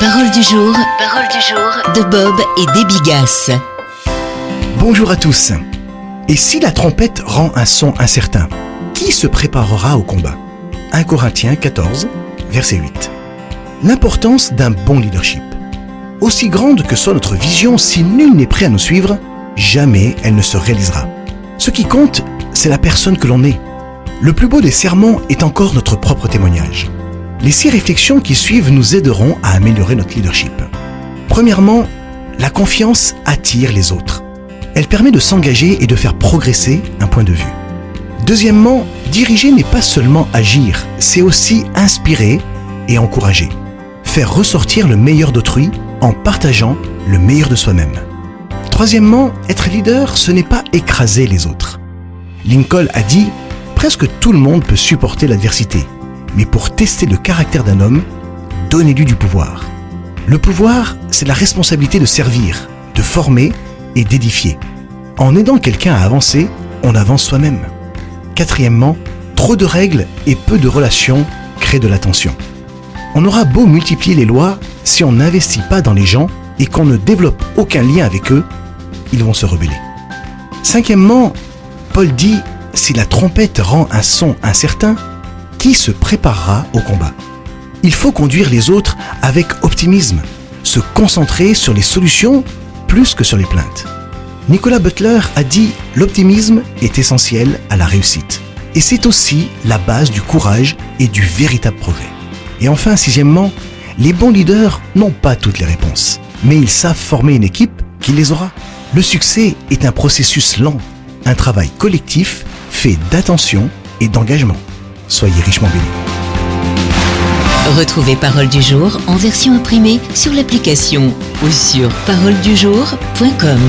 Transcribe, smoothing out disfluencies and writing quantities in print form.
Parole du jour de Bob et Déby Gasse. Bonjour à tous. Et si la trompette rend un son incertain, qui se préparera au combat ? 1 Corinthiens 14, verset 8. L'importance d'un bon leadership. Aussi grande que soit notre vision, si nul n'est prêt à nous suivre, jamais elle ne se réalisera. Ce qui compte, c'est la personne que l'on est. Le plus beau des sermons est encore notre propre témoignage. Les 6 réflexions qui suivent nous aideront à améliorer notre leadership. Premièrement, la confiance attire les autres. Elle permet de s'engager et de faire progresser un point de vue. Deuxièmement, diriger n'est pas seulement agir, c'est aussi inspirer et encourager. Faire ressortir le meilleur d'autrui en partageant le meilleur de soi-même. Troisièmement, être leader, ce n'est pas écraser les autres. Lincoln a dit « Presque tout le monde peut supporter l'adversité, mais pour tester le caractère d'un homme, donnez-lui du pouvoir. » Le pouvoir, c'est la responsabilité de servir, de former et d'édifier. En aidant quelqu'un à avancer, on avance soi-même. Quatrièmement, trop de règles et peu de relations créent de la tension. On aura beau multiplier les lois, si on n'investit pas dans les gens et qu'on ne développe aucun lien avec eux, ils vont se rebeller. Cinquièmement, Paul dit « Si la trompette rend un son incertain, qui se préparera au combat ?» Il faut conduire les autres avec optimisme, se concentrer sur les solutions plus que sur les plaintes. Nicolas Butler a dit « L'optimisme est essentiel à la réussite. » Et c'est aussi la base du courage et du véritable progrès. Et enfin, sixièmement, les bons leaders n'ont pas toutes les réponses, mais ils savent former une équipe qui les aura. Le succès est un processus lent, un travail collectif fait d'attention et d'engagement. Soyez richement bénis. Retrouvez Parole du jour en version imprimée sur l'application ou sur paroledujour.com.